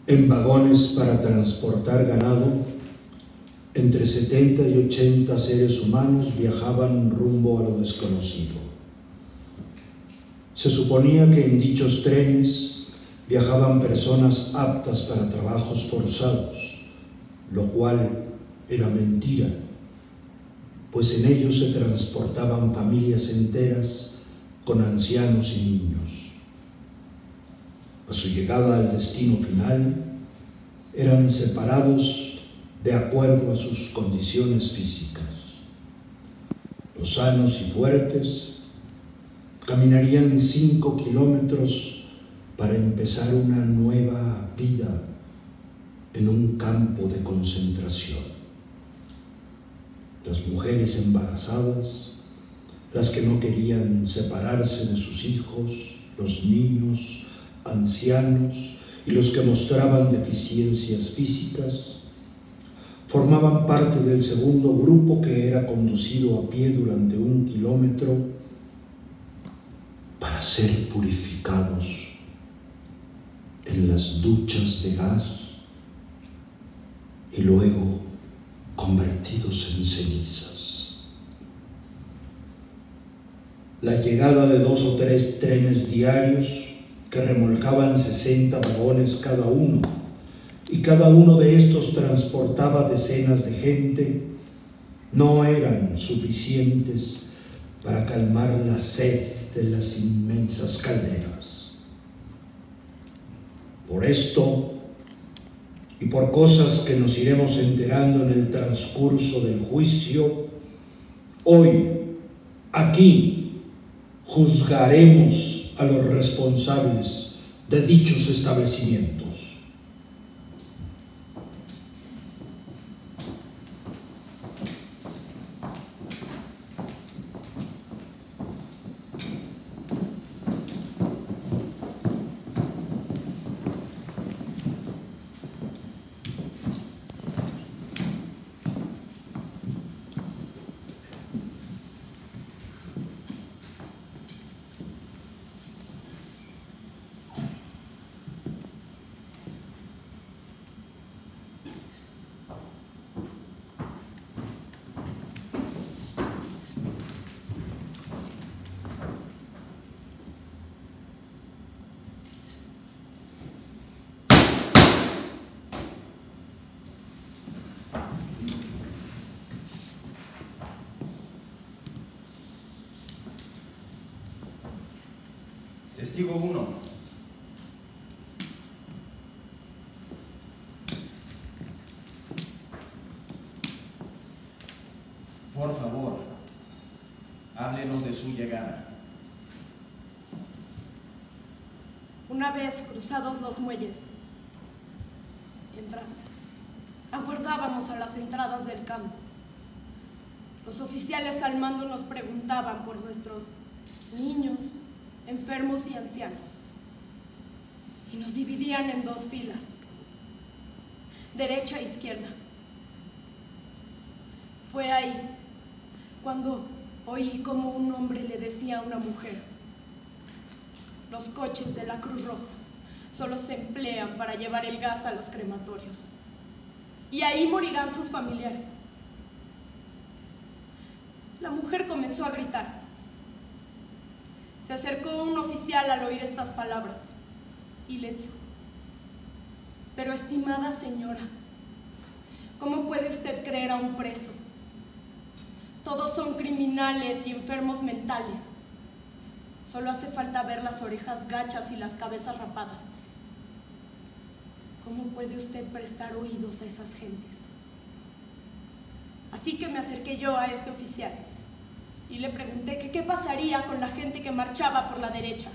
En vagones para transportar ganado, entre 70 y 80 seres humanos viajaban rumbo a lo desconocido. Se suponía que en dichos trenes viajaban personas aptas para trabajos forzados, lo cual era mentira, pues en ellos se transportaban familias enteras con ancianos y niños. A su llegada al destino final, eran separados de acuerdo a sus condiciones físicas. Los sanos y fuertes caminarían 5 kilómetros para empezar una nueva vida en un campo de concentración. Las mujeres embarazadas, las que no querían separarse de sus hijos, los niños, ancianos y los que mostraban deficiencias físicas, formaban parte del segundo grupo que era conducido a pie durante 1 kilómetro para ser purificados en las duchas de gas y luego convertidos en cenizas. La llegada de 2 o 3 trenes diarios que remolcaban 60 vagones cada uno, y cada uno de estos transportaba decenas de gente, no eran suficientes para calmar la sed de las inmensas calderas. Por esto, y por cosas que nos iremos enterando en el transcurso del juicio, hoy, aquí, juzgaremos a los responsables de dichos establecimientos. Testigo 1. Por favor, háblenos de su llegada. Una vez cruzados los muelles, mientras aguardábamos a las entradas del campo, los oficiales al mando nos preguntaban por nuestros niños, enfermos y ancianos, y nos dividían en 2 filas, derecha e izquierda. Fue ahí cuando oí como un hombre le decía a una mujer: los coches de la Cruz Roja solo se emplean para llevar el gas a los crematorios, y ahí morirán sus familiares. La mujer comenzó a gritar. Se acercó un oficial al oír estas palabras y le dijo: pero estimada señora, ¿cómo puede usted creer a un preso? Todos son criminales y enfermos mentales. Solo hace falta ver las orejas gachas y las cabezas rapadas. ¿Cómo puede usted prestar oídos a esas gentes? Así que me acerqué yo a este oficial y le pregunté que qué pasaría con la gente que marchaba por la derecha.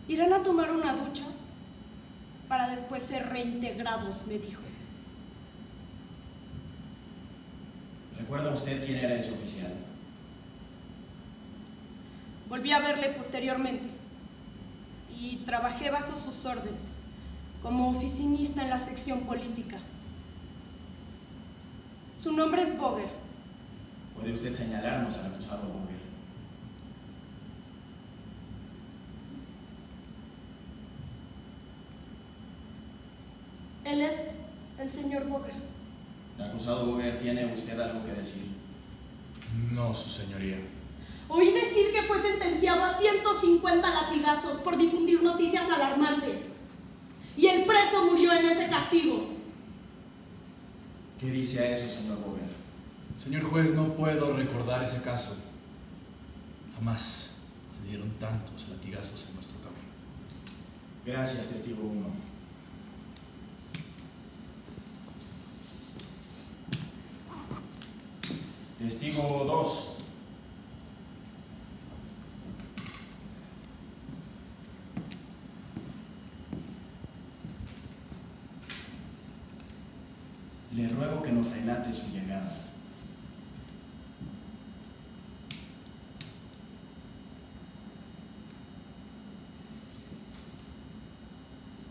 Irán a tomar una ducha para después ser reintegrados, me dijo. ¿Recuerda usted quién era ese oficial? Volví a verle posteriormente y trabajé bajo sus órdenes como oficinista en la sección política. Su nombre es Boger. ¿Puede usted señalarnos al acusado Boger? Él es el señor Boger. Acusado Boger, ¿tiene usted algo que decir? No, su señoría. Oí decir que fue sentenciado a 150 latigazos por difundir noticias alarmantes. Y el preso murió en ese castigo. ¿Qué dice a eso, señor Boger? Señor juez, no puedo recordar ese caso. Jamás se dieron tantos latigazos en nuestro camino. Gracias, testigo 1. Testigo 2. Le ruego que nos relate su llegada.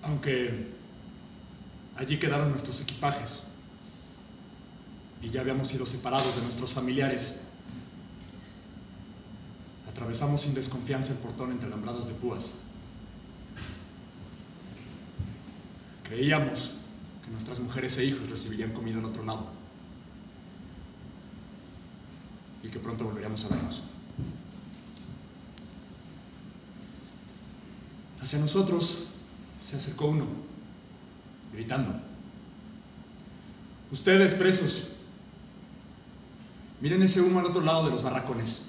Aunque allí quedaron nuestros equipajes y ya habíamos sido separados de nuestros familiares, atravesamos sin desconfianza el portón entre alambradas de púas. Creíamos que nuestras mujeres e hijos recibirían comida en otro lado y que pronto volveríamos a vernos. Hacia nosotros se acercó uno, gritando: "Ustedes, presos, miren ese humo al otro lado de los barracones.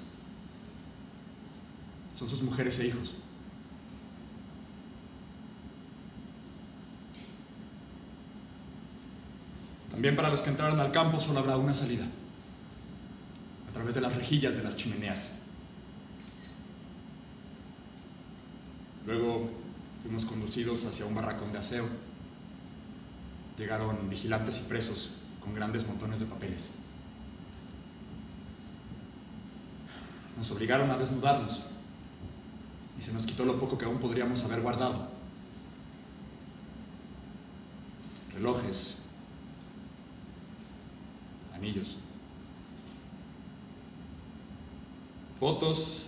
Son sus mujeres e hijos". También para los que entraron al campo solo habrá una salida, a través de las rejillas de las chimeneas. Luego fuimos conducidos hacia un barracón de aseo. Llegaron vigilantes y presos con grandes montones de papeles. Nos obligaron a desnudarnos y se nos quitó lo poco que aún podríamos haber guardado: relojes, anillos, fotos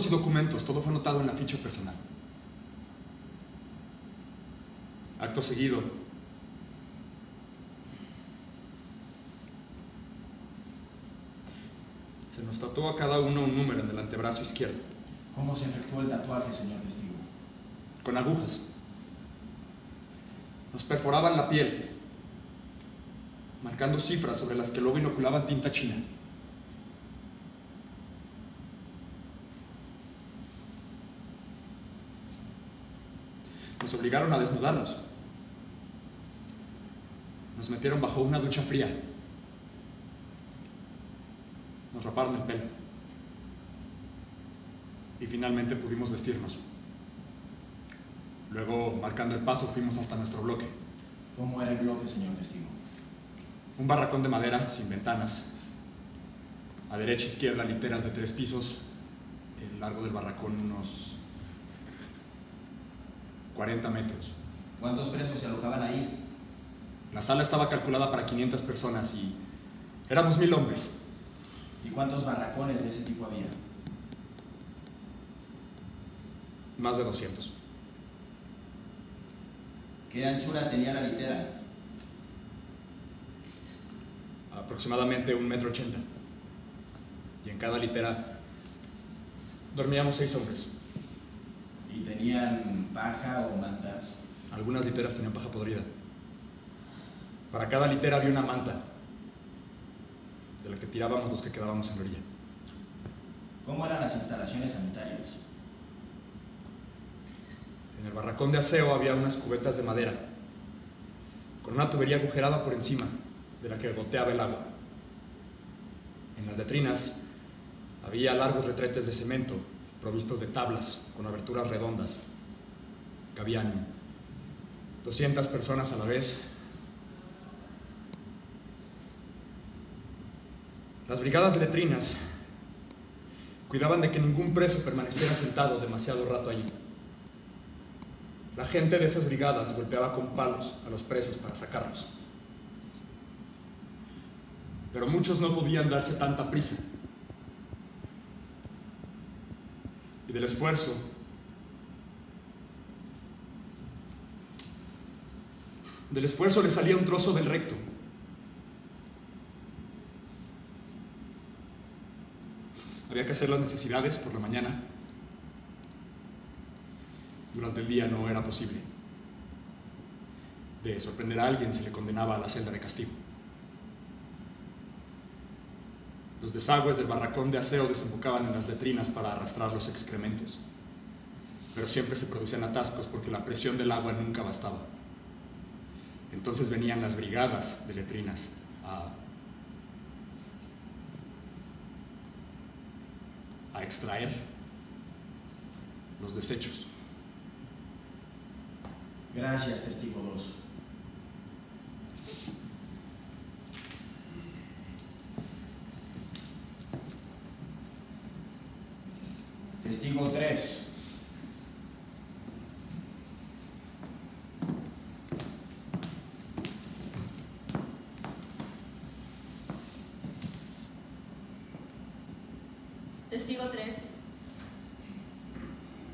y documentos. Todo fue anotado en la ficha personal. Acto seguido, se nos tatuó a cada uno un número en el antebrazo izquierdo. ¿Cómo se efectuó el tatuaje, señor testigo? Con agujas. Nos perforaban la piel, marcando cifras sobre las que luego inoculaban tinta china. Nos obligaron a desnudarnos. Nos metieron bajo una ducha fría. Nos raparon el pelo. Y finalmente pudimos vestirnos. Luego, marcando el paso, fuimos hasta nuestro bloque. ¿Cómo era el bloque, señor testigo? Un barracón de madera, sin ventanas. A derecha e izquierda, literas de 3 pisos. El largo del barracón, unos 40 metros. ¿Cuántos presos se alojaban ahí? La sala estaba calculada para 500 personas y éramos 1000 hombres. ¿Y cuántos barracones de ese tipo había? Más de 200. ¿Qué anchura tenía la litera? Aproximadamente 1,80 m. Y en cada litera dormíamos 6 hombres. ¿Y tenían paja o mantas? Algunas literas tenían paja podrida. Para cada litera había una manta, de la que tirábamos los que quedábamos en la orilla. ¿Cómo eran las instalaciones sanitarias? En el barracón de aseo había unas cubetas de madera, con una tubería agujerada por encima, de la que goteaba el agua. En las letrinas había largos retretes de cemento, provistos de tablas con aberturas redondas. Cabían 200 personas a la vez. Las brigadas de letrinas cuidaban de que ningún preso permaneciera sentado demasiado rato allí. La gente de esas brigadas golpeaba con palos a los presos para sacarlos. Pero muchos no podían darse tanta prisa. Y del esfuerzo Del esfuerzo le salía un trozo del recto. Había que hacer las necesidades por la mañana. Durante el día no era posible. De sorprender a alguien se le condenaba a la celda de castigo. Los desagües del barracón de aseo desembocaban en las letrinas para arrastrar los excrementos. Pero siempre se producían atascos porque la presión del agua nunca bastaba. Entonces venían las brigadas de letrinas a extraer los desechos. Gracias, testigo 2. Testigo 3. Testigo 3.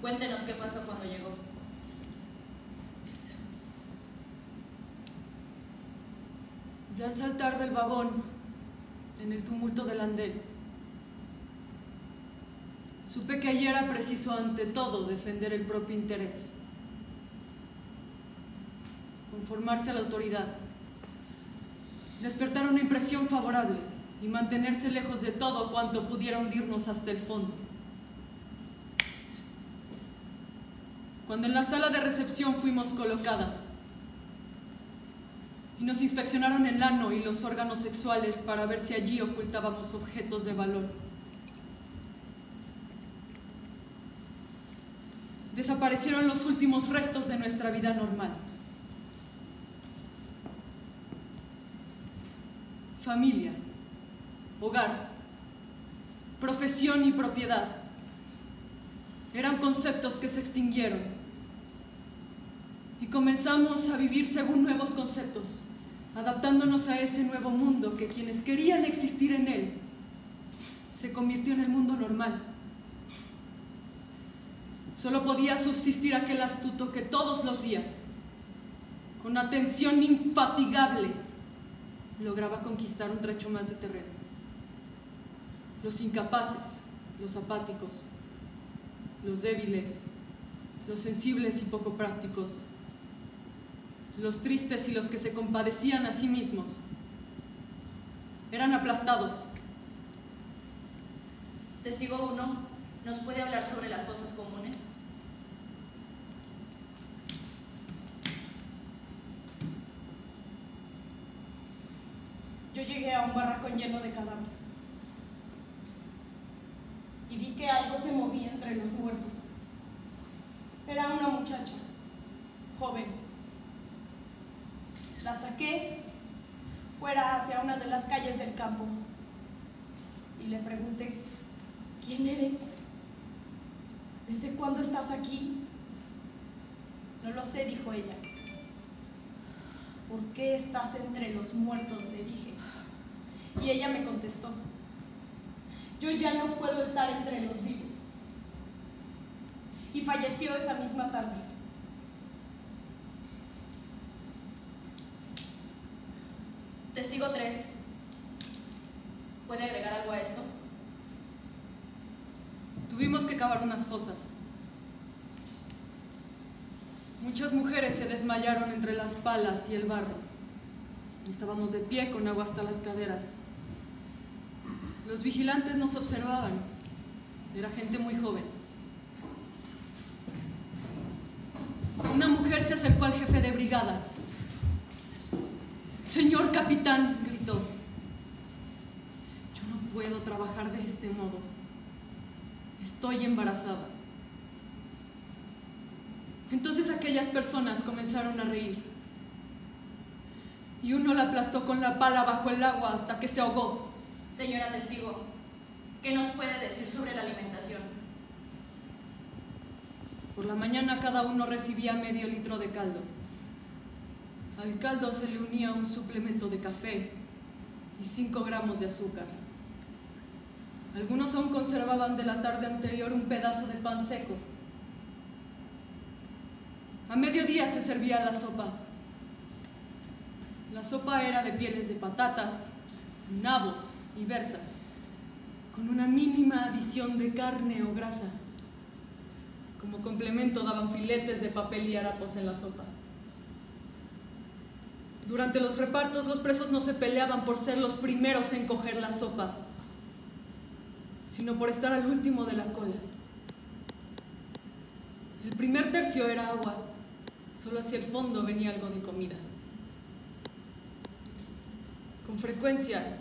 Cuéntenos qué pasó cuando llegó. Ya al saltar del vagón, en el tumulto del andén, supe que ayer era preciso ante todo defender el propio interés, conformarse a la autoridad, despertar una impresión favorable y mantenerse lejos de todo cuanto pudiera hundirnos hasta el fondo. Cuando en la sala de recepción fuimos colocadas y nos inspeccionaron el ano y los órganos sexuales para ver si allí ocultábamos objetos de valor, desaparecieron los últimos restos de nuestra vida normal. Familia, hogar, profesión y propiedad eran conceptos que se extinguieron y comenzamos a vivir según nuevos conceptos, adaptándonos a ese nuevo mundo que quienes querían existir en él se convirtió en el mundo normal. Solo podía subsistir aquel astuto que todos los días, con atención infatigable, lograba conquistar un trecho más de terreno. Los incapaces, los apáticos, los débiles, los sensibles y poco prácticos, los tristes y los que se compadecían a sí mismos, eran aplastados. Testigo 1, ¿nos puede hablar sobre las fosas comunes? Yo llegué a un barracón lleno de cadáveres y vi que algo se movía entre los muertos. Era una muchacha, joven. La saqué fuera hacia una de las calles del campo y le pregunté, ¿quién eres? ¿Desde cuándo estás aquí? No lo sé, dijo ella. ¿Por qué estás entre los muertos?, le dije. Y ella me contestó, yo ya no puedo estar entre los vivos. Y falleció esa misma tarde. Testigo 3, ¿puede agregar algo a esto? Tuvimos que cavar unas fosas. Muchas mujeres se desmayaron entre las palas y el barro. Estábamos de pie con agua hasta las caderas. Los vigilantes nos observaban. Era gente muy joven. Una mujer se acercó al jefe de brigada. «Señor capitán», gritó, «yo no puedo trabajar de este modo. Estoy embarazada». Entonces aquellas personas comenzaron a reír. Y uno la aplastó con la pala bajo el agua hasta que se ahogó. Señora testigo, ¿qué nos puede decir sobre la alimentación? Por la mañana cada uno recibía medio litro de caldo. Al caldo se le unía un suplemento de café y 5 gramos de azúcar. Algunos aún conservaban de la tarde anterior un pedazo de pan seco. A mediodía se servía la sopa. La sopa era de pieles de patatas, nabos y berzas, con una mínima adición de carne o grasa. Como complemento daban filetes de papel y harapos en la sopa. Durante los repartos, los presos no se peleaban por ser los primeros en coger la sopa, sino por estar al último de la cola. El primer tercio era agua, solo hacia el fondo venía algo de comida. Con frecuencia,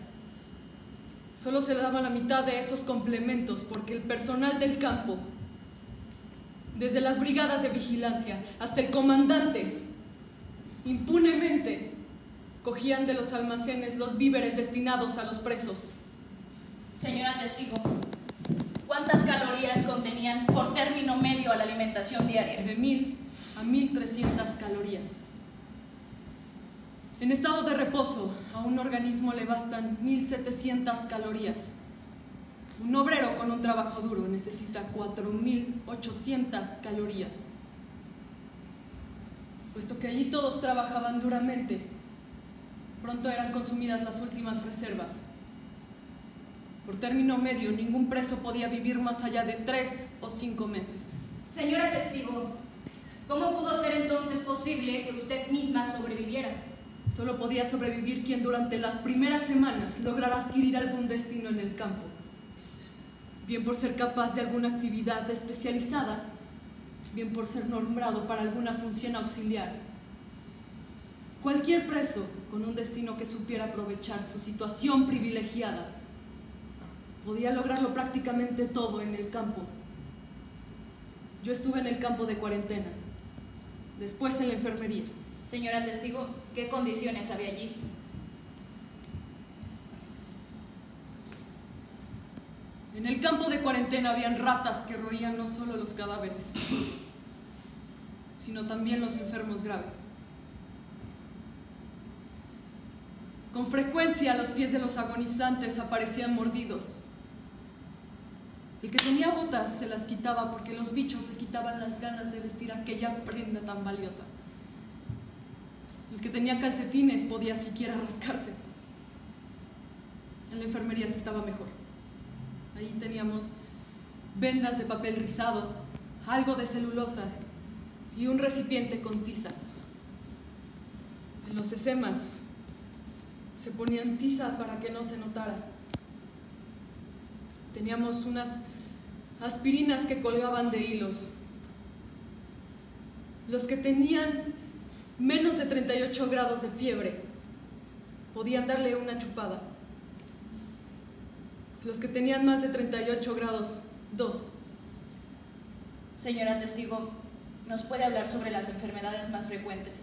solo se le daba la mitad de esos complementos porque el personal del campo, desde las brigadas de vigilancia hasta el comandante, impunemente cogían de los almacenes los víveres destinados a los presos. Señora testigo, ¿cuántas calorías contenían por término medio a la alimentación diaria? De 1000 a 1300 calorías. En estado de reposo, a un organismo le bastan 1700 calorías. Un obrero con un trabajo duro necesita 4800 calorías. Puesto que allí todos trabajaban duramente, pronto eran consumidas las últimas reservas. Por término medio, ningún preso podía vivir más allá de 3 o 5 meses. Señora testigo, ¿cómo pudo ser entonces posible que usted misma sobreviviera? Solo podía sobrevivir quien durante las primeras semanas lograra adquirir algún destino en el campo. Bien por ser capaz de alguna actividad especializada, bien por ser nombrado para alguna función auxiliar. Cualquier preso con un destino que supiera aprovechar su situación privilegiada podía lograrlo prácticamente todo en el campo. Yo estuve en el campo de cuarentena, después en la enfermería. Señora testigo, ¿qué condiciones había allí? En el campo de cuarentena habían ratas que roían no solo los cadáveres, sino también los enfermos graves. Con frecuencia los pies de los agonizantes aparecían mordidos. El que tenía botas se las quitaba porque los bichos le quitaban las ganas de vestir aquella prenda tan valiosa. El que tenía calcetines podía siquiera rascarse. En la enfermería sí estaba mejor. Ahí teníamos vendas de papel rizado, algo de celulosa y un recipiente con tiza. En los esemas se ponían tiza para que no se notara. Teníamos unas aspirinas que colgaban de hilos. Los que tenían menos de 38 grados de fiebre podían darle una chupada. Los que tenían más de 38 grados, 2. Señora testigo, ¿nos puede hablar sobre las enfermedades más frecuentes?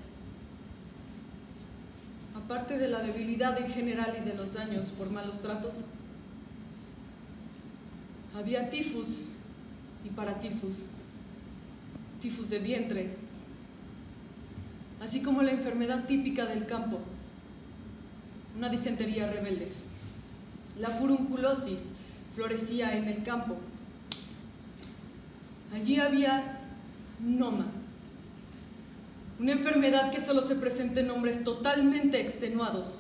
Aparte de la debilidad en general y de los daños por malos tratos, había tifus y paratifus, tifus de vientre, así como la enfermedad típica del campo, una disentería rebelde. La furunculosis florecía en el campo. Allí había noma, una enfermedad que solo se presenta en hombres totalmente extenuados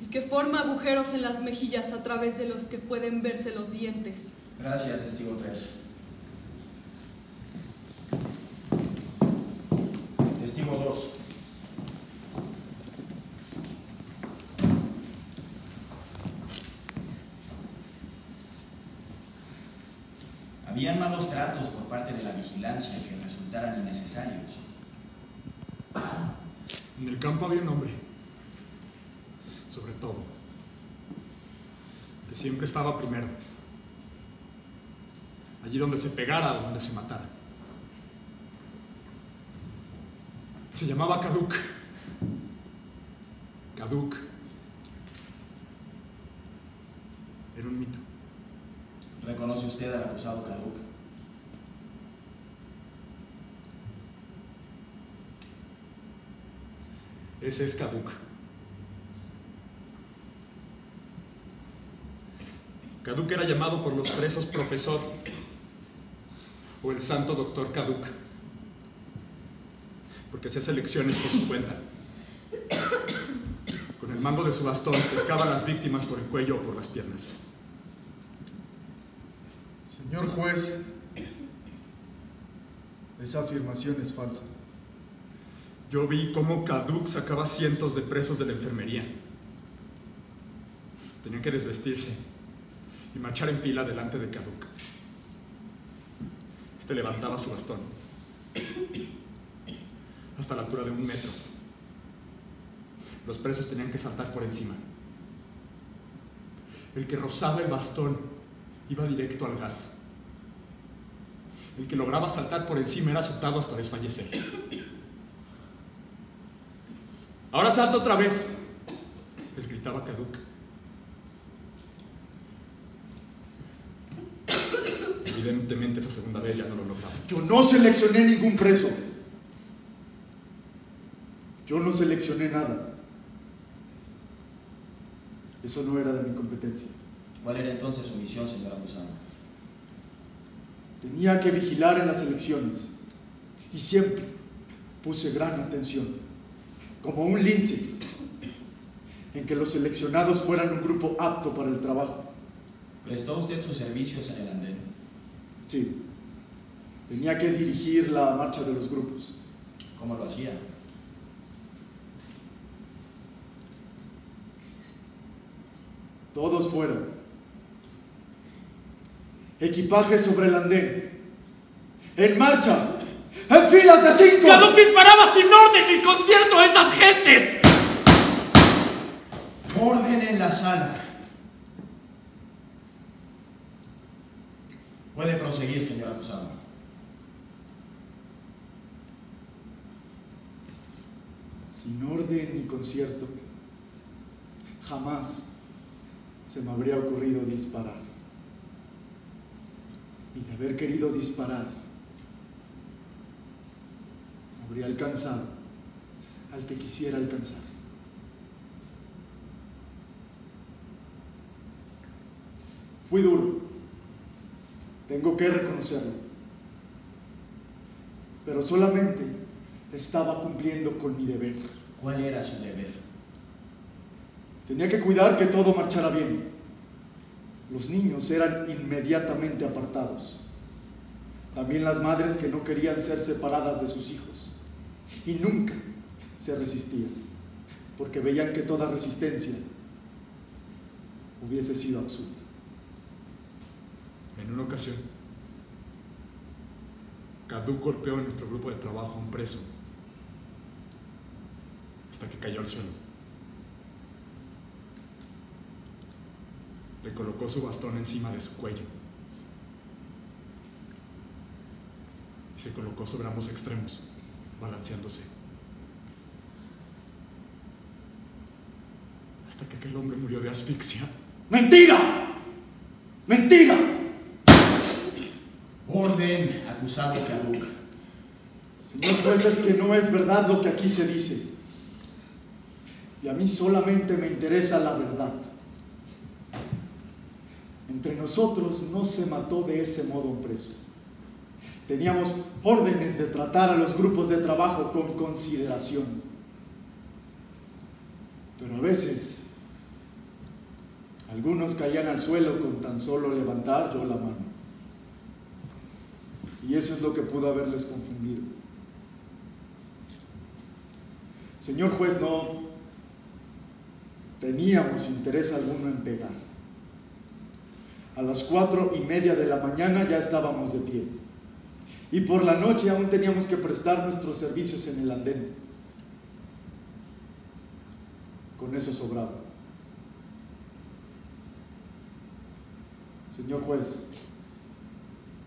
y que forma agujeros en las mejillas a través de los que pueden verse los dientes. Gracias, testigo 3. Testigo 2. Habían malos tratos por parte de la vigilancia que resultaran innecesarios. En el campo había un hombre, sobre todo, que siempre estaba primero. Allí donde se pegara o donde se matara. Se llamaba Caduc. Caduc. Era un mito. ¿Reconoce usted al acusado Caduc? Ese es Caduc. Caduc era llamado por los presos profesor o el santo doctor Caduc. porque hacía selecciones por su cuenta. Con el mango de su bastón pescaba a las víctimas por el cuello o por las piernas. Señor juez, esa afirmación es falsa. Yo vi cómo Caduc sacaba cientos de presos de la enfermería. Tenían que desvestirse y marchar en fila delante de Caduc. Este levantaba su bastón hasta la altura de 1 metro. Los presos tenían que saltar por encima. El que rozaba el bastón iba directo al gas. El que lograba saltar por encima era azotado hasta desfallecer. ¡Ahora salta otra vez!, les gritaba Caduc. Evidentemente esa segunda vez ya no lo lograba. Yo no seleccioné ningún preso. Yo no seleccioné nada. Eso no era de mi competencia. ¿Cuál era entonces su misión, señor acusado? Tenía que vigilar en las elecciones y siempre puse gran atención, como un lince, en que los seleccionados fueran un grupo apto para el trabajo. ¿Prestó usted sus servicios en el andén? Sí, tenía que dirigir la marcha de los grupos. ¿Cómo lo hacía? Todos fueron. Equipaje sobre el andén. ¡En marcha! ¡En filas de 5! ¡Caduc disparaba sin orden ni concierto a esas gentes! Orden en la sala. Puede proseguir, señor acusado. Sin orden ni concierto, jamás se me habría ocurrido disparar. Y de haber querido disparar, habría alcanzado al que quisiera alcanzar. Fui duro, tengo que reconocerlo, pero solamente estaba cumpliendo con mi deber. ¿Cuál era su deber? Tenía que cuidar que todo marchara bien. Los niños eran inmediatamente apartados. También las madres que no querían ser separadas de sus hijos. Y nunca se resistían, porque veían que toda resistencia hubiese sido absurda. En una ocasión, Caduc golpeó en nuestro grupo de trabajo a un preso hasta que cayó al suelo. Le colocó su bastón encima de su cuello y se colocó sobre ambos extremos, balanceándose, hasta que aquel hombre murió de asfixia. ¡Mentira! ¡Mentira! Orden, acusado Caduc. Señor juez, es que no es verdad lo que aquí se dice. Y a mí solamente me interesa la verdad. Entre nosotros no se mató de ese modo un preso. Teníamos órdenes de tratar a los grupos de trabajo con consideración. Pero a veces, algunos caían al suelo con tan solo levantar yo la mano. Y eso es lo que pudo haberles confundido. Señor juez, no teníamos interés alguno en pegar. A las 4:30 de la mañana ya estábamos de pie. Y por la noche aún teníamos que prestar nuestros servicios en el andén. Con eso sobraba. Señor juez,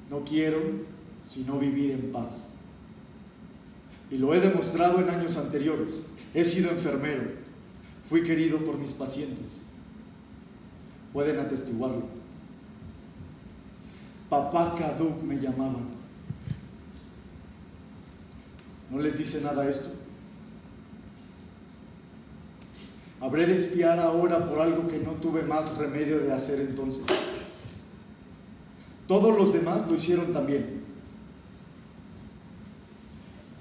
no quiero sino vivir en paz. Y lo he demostrado en años anteriores. He sido enfermero. Fui querido por mis pacientes. Pueden atestiguarlo. Papá Caduc me llamaban. ¿No les dice nada esto? ¿Habré de expiar ahora por algo que no tuve más remedio de hacer entonces? Todos los demás lo hicieron también.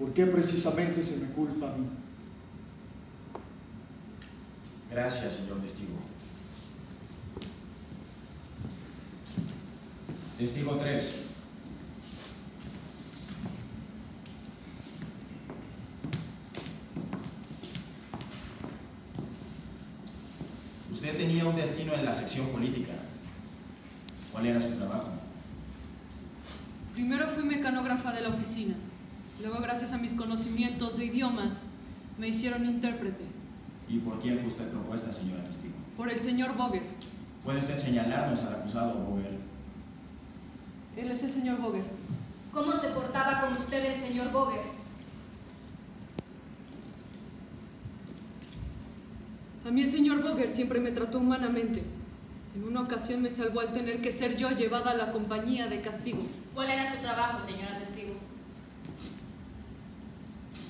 ¿Por qué precisamente se me culpa a mí? Gracias, señor testigo. Testigo 3. Usted tenía un destino en la sección política. ¿Cuál era su trabajo? Primero fui mecanógrafa de la oficina. Luego, gracias a mis conocimientos de idiomas, me hicieron intérprete. ¿Y por quién fue usted propuesta, señora testigo? Por el señor Boger. ¿Puede usted señalarnos al acusado, Boger? Él es el señor Boger. ¿Cómo se portaba con usted el señor Boger? A mí el señor Boger siempre me trató humanamente. En una ocasión me salvó al tener que ser yo llevada a la compañía de castigo. ¿Cuál era su trabajo, señora testigo?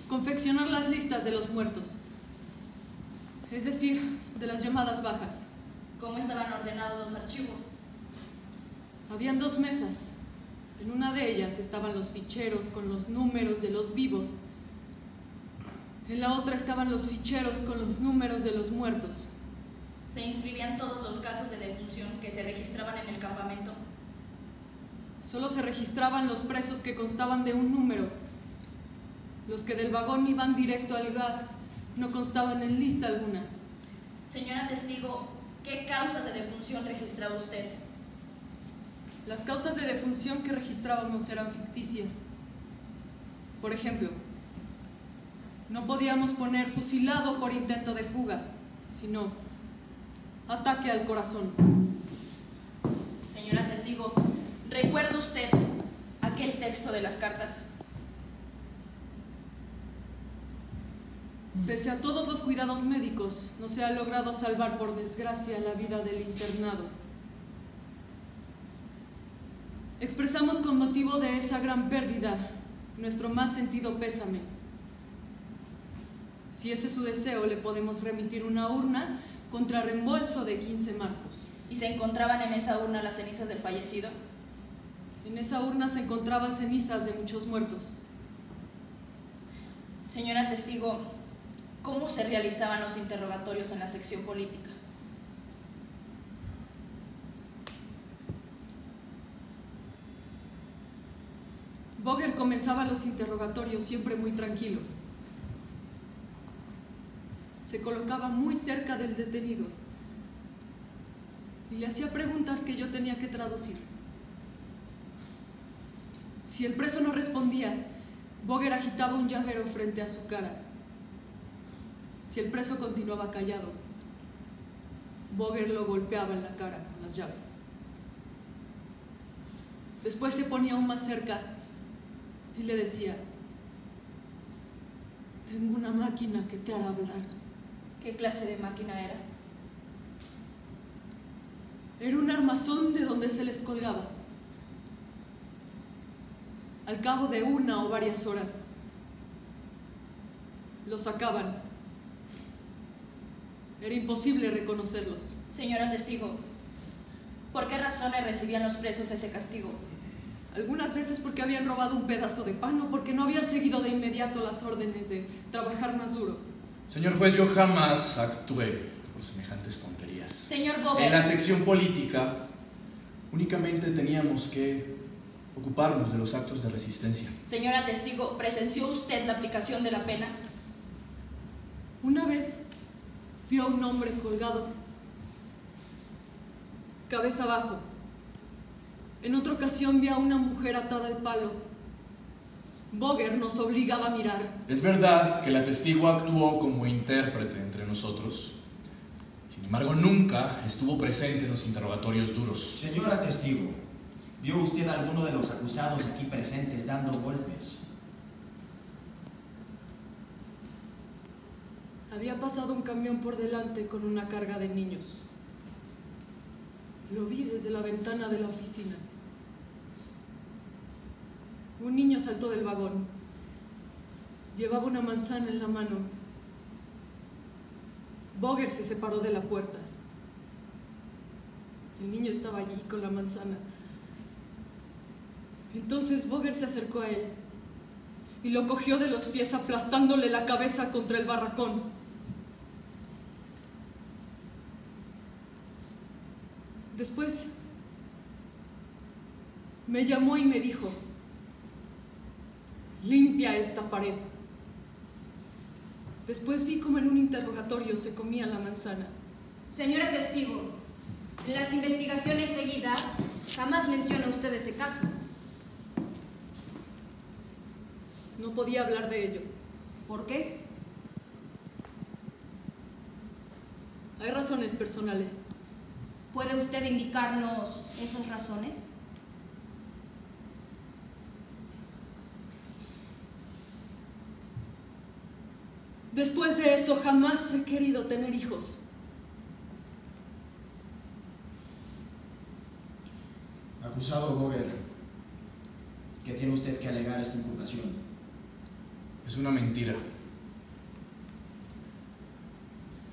Confeccionar las listas de los muertos. Es decir, de las llamadas bajas. ¿Cómo estaban ordenados los archivos? Habían 2 mesas. En una de ellas estaban los ficheros con los números de los vivos. En la otra estaban los ficheros con los números de los muertos. ¿Se inscribían todos los casos de defunción que se registraban en el campamento? Solo se registraban los presos que constaban de un número. Los que del vagón iban directo al gas no constaban en lista alguna. Señora testigo, ¿qué causas de defunción registraba usted? Las causas de defunción que registrábamos eran ficticias. Por ejemplo, no podíamos poner fusilado por intento de fuga, sino ataque al corazón. Señora testigo, ¿recuerda usted aquel texto de las cartas? Pese a todos los cuidados médicos, no se ha logrado salvar por desgracia la vida del internado. Expresamos con motivo de esa gran pérdida nuestro más sentido pésame. Si ese es su deseo, le podemos remitir una urna contra reembolso de 15 marcos. ¿Y se encontraban en esa urna las cenizas del fallecido? En esa urna se encontraban cenizas de muchos muertos. Señora testigo, ¿cómo se realizaban los interrogatorios en la sección política? Boger comenzaba los interrogatorios siempre muy tranquilo. Se colocaba muy cerca del detenido y le hacía preguntas que yo tenía que traducir. Si el preso no respondía, Boger agitaba un llavero frente a su cara. Si el preso continuaba callado, Boger lo golpeaba en la cara con las llaves. Después se ponía aún más cerca y le decía: tengo una máquina que te hará hablar. ¿Qué clase de máquina era? Era un armazón de donde se les colgaba. Al cabo de 1 o varias horas, los sacaban. Era imposible reconocerlos. Señora testigo, ¿por qué razones recibían los presos ese castigo? Algunas veces porque habían robado un pedazo de pan o porque no habían seguido de inmediato las órdenes de trabajar más duro. Señor juez, yo jamás actué por semejantes tonterías. Señor Boger. En la sección política únicamente teníamos que ocuparnos de los actos de resistencia. Señora testigo, ¿presenció usted la aplicación de la pena? Una vez vio a un hombre colgado, cabeza abajo. En otra ocasión vi a una mujer atada al palo. Boger nos obligaba a mirar. Es verdad que la testigo actuó como intérprete entre nosotros. Sin embargo, nunca estuvo presente en los interrogatorios duros. Señora testigo, ¿vio usted a alguno de los acusados aquí presentes dando golpes? Había pasado un camión por delante con una carga de niños. Lo vi desde la ventana de la oficina. Un niño saltó del vagón. Llevaba una manzana en la mano. Boger se separó de la puerta. El niño estaba allí con la manzana. Entonces Boger se acercó a él y lo cogió de los pies aplastándole la cabeza contra el barracón. Después me llamó y me dijo: limpia esta pared. Después vi como en un interrogatorio se comía la manzana. Señora testigo, en las investigaciones seguidas jamás menciona usted ese caso. No podía hablar de ello. ¿Por qué? Hay razones personales. ¿Puede usted indicarnos esas razones? Después de eso jamás he querido tener hijos. Acusado Boger, ¿qué tiene usted que alegar esta imputación? Es una mentira.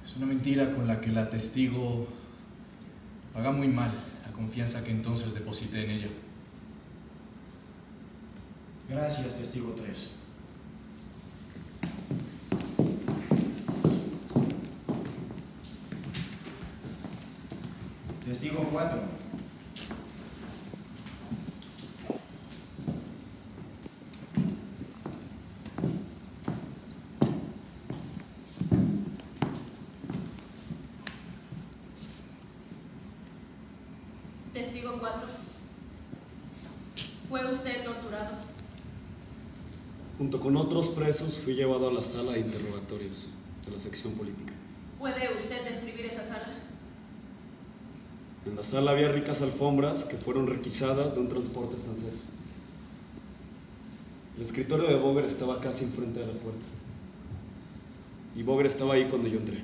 Es una mentira con la que la testigo paga muy mal la confianza que entonces deposité en ella. Gracias, testigo 3. Testigo 4. Testigo 4. ¿Fue usted torturado? Junto con otros presos fui llevado a la sala de interrogatorios de la sección política. ¿Puede usted describir esa sala? En la sala había ricas alfombras que fueron requisadas de un transporte francés. El escritorio de Boger estaba casi enfrente de la puerta. Y Boger estaba ahí cuando yo entré.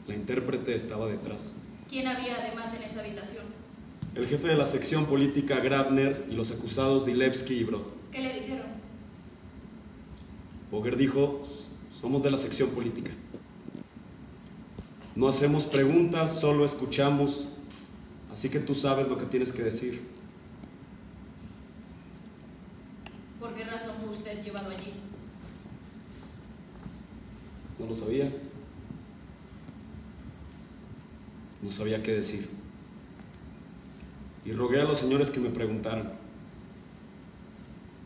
La intérprete estaba detrás. ¿Quién había además en esa habitación? El jefe de la sección política, Grabner, y los acusados Dilewski y Brod. ¿Qué le dijeron? Boger dijo: somos de la sección política. No hacemos preguntas, solo escuchamos, así que tú sabes lo que tienes que decir. ¿Por qué razón fue usted llevado allí? No lo sabía. No sabía qué decir. Y rogué a los señores que me preguntaran.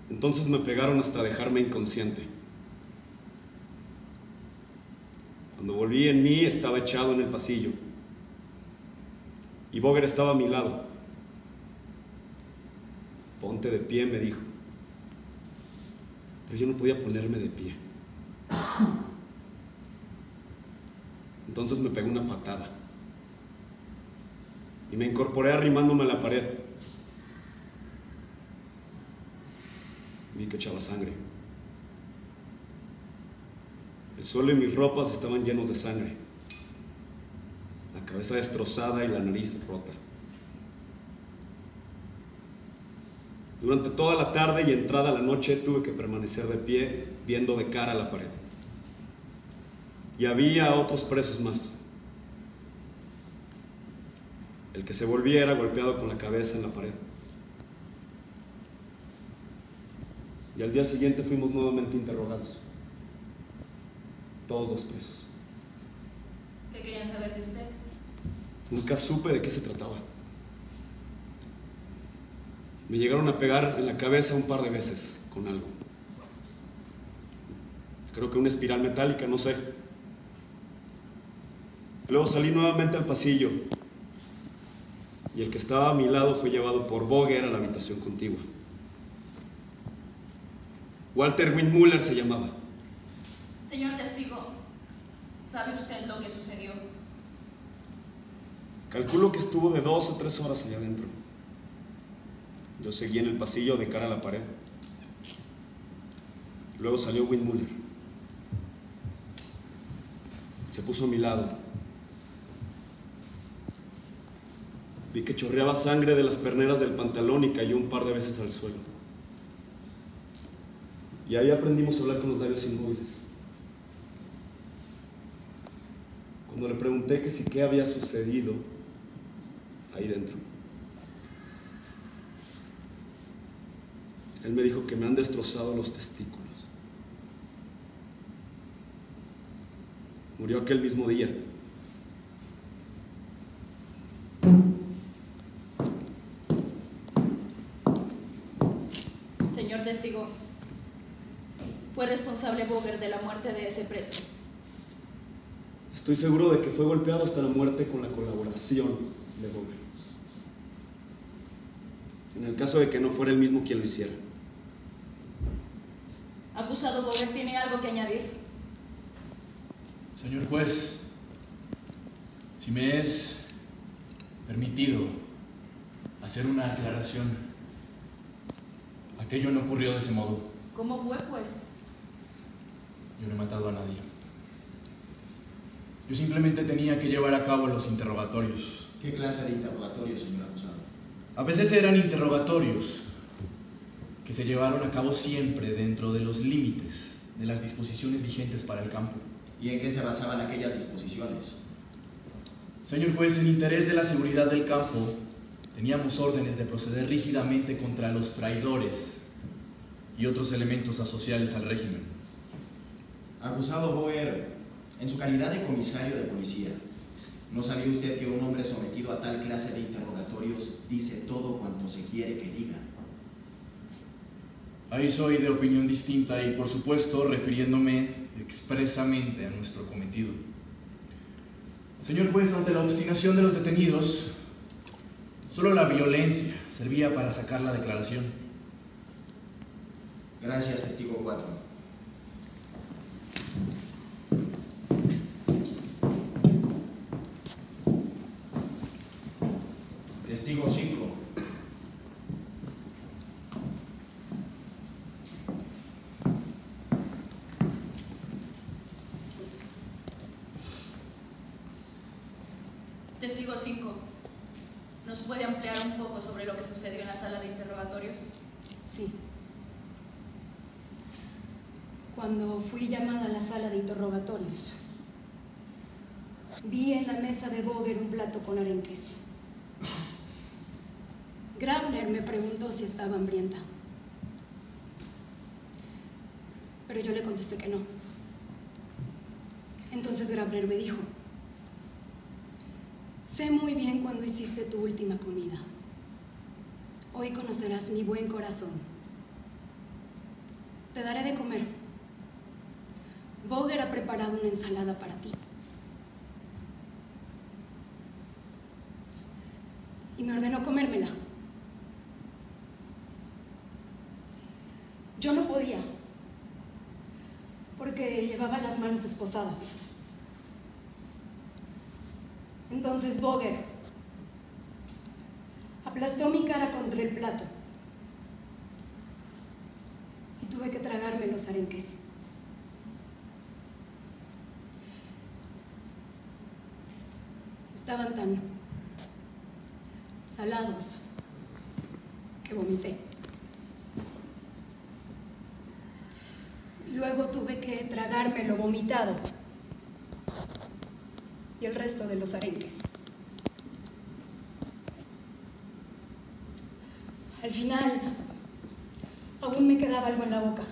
Entonces me pegaron hasta dejarme inconsciente. Cuando volví en mí, estaba echado en el pasillo. Y Boger estaba a mi lado. Ponte de pie, me dijo. Pero yo no podía ponerme de pie. Entonces me pegó una patada. Y me incorporé arrimándome a la pared. Vi que echaba sangre. El suelo y mis ropas estaban llenos de sangre. La cabeza destrozada y la nariz rota. Durante toda la tarde y entrada la noche tuve que permanecer de pie, viendo de cara a la pared. Y había otros presos más. El que se volvía era golpeado con la cabeza en la pared. Y al día siguiente fuimos nuevamente interrogados. Todos los presos. ¿Qué querían saber de usted? Nunca supe de qué se trataba. Me llegaron a pegar en la cabeza un par de veces con algo. Creo que una espiral metálica, no sé. Luego salí nuevamente al pasillo. Y el que estaba a mi lado fue llevado por Boger a la habitación contigua. Walter Windmüller se llamaba. Señor testigo, ¿sabe usted lo que sucedió? Calculo que estuvo de 2 o 3 horas allá adentro. Yo seguí en el pasillo de cara a la pared. Luego salió Windmüller. Se puso a mi lado. Vi que chorreaba sangre de las perneras del pantalón y cayó un par de veces al suelo. Y ahí aprendimos a hablar con los labios inmóviles. Cuando le pregunté que si qué había sucedido ahí dentro. Él me dijo que me han destrozado los testículos. Murió aquel mismo día. Señor testigo, ¿fue responsable Boger de la muerte de ese preso? Estoy seguro de que fue golpeado hasta la muerte con la colaboración de Boger. En el caso de que no fuera él mismo quien lo hiciera. Acusado Boger, ¿tiene algo que añadir? Señor juez, si me es permitido hacer una aclaración, aquello no ocurrió de ese modo. ¿Cómo fue, pues? Yo no he matado a nadie. Yo simplemente tenía que llevar a cabo los interrogatorios. ¿Qué clase de interrogatorios, señor acusado? A veces eran interrogatorios que se llevaron a cabo siempre dentro de los límites de las disposiciones vigentes para el campo. ¿Y en qué se basaban aquellas disposiciones? Señor juez, en interés de la seguridad del campo, teníamos órdenes de proceder rígidamente contra los traidores y otros elementos asociales al régimen. Acusado Boger, en su calidad de comisario de policía, ¿no sabía usted que un hombre sometido a tal clase de interrogatorios dice todo cuanto se quiere que diga? Ahí soy de opinión distinta y, por supuesto, refiriéndome expresamente a nuestro cometido. Señor juez, ante la obstinación de los detenidos, solo la violencia servía para sacar la declaración. Gracias, testigo 4. Testigo 5. Testigo 5, ¿nos puede ampliar un poco sobre lo que sucedió en la sala de interrogatorios? Sí. Cuando fui llamada a la sala de interrogatorios, vi en la mesa de Boger un plato con arenques. Grabner me preguntó si estaba hambrienta, pero yo le contesté que no. Entonces Grabner me dijo: sé muy bien cuándo hiciste tu última comida. Hoy conocerás mi buen corazón. Te daré de comer. Boger ha preparado una ensalada para ti. Y me ordenó comérmela. Yo no podía, porque llevaba las manos esposadas. Entonces Boger aplastó mi cara contra el plato y tuve que tragarme los arenques. Estaban tan salados que vomité. Luego tuve que tragarme lo vomitado y el resto de los arenques. Al final, aún me quedaba algo en la boca.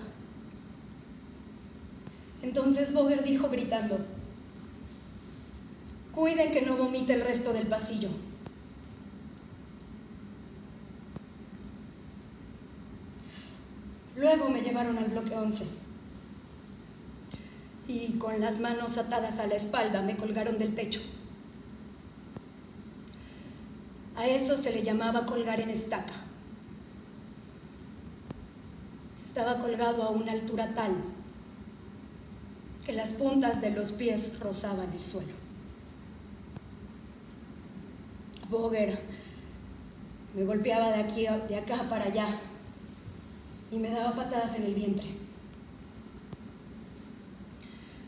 Entonces Boger dijo gritando: cuiden que no vomite el resto del pasillo. Luego me llevaron al bloque 11 y con las manos atadas a la espalda me colgaron del techo. A eso se le llamaba colgar en estaca. Estaba colgado a una altura tal que las puntas de los pies rozaban el suelo. Boger me golpeaba de acá para allá y me daba patadas en el vientre.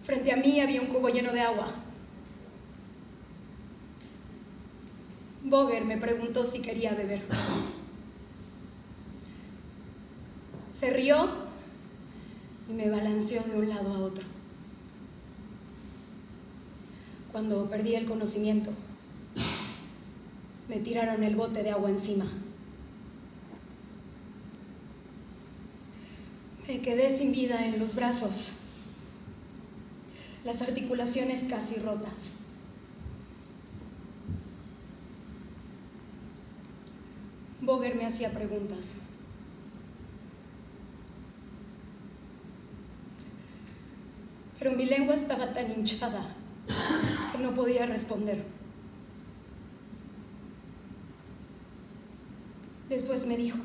Frente a mí había un cubo lleno de agua. Boger me preguntó si quería beber. Se rió y me balanceó de un lado a otro. Cuando perdí el conocimiento, me tiraron el bote de agua encima. Me quedé sin vida en los brazos, las articulaciones casi rotas. Boger me hacía preguntas. Pero mi lengua estaba tan hinchada que no podía responder. Después me dijo: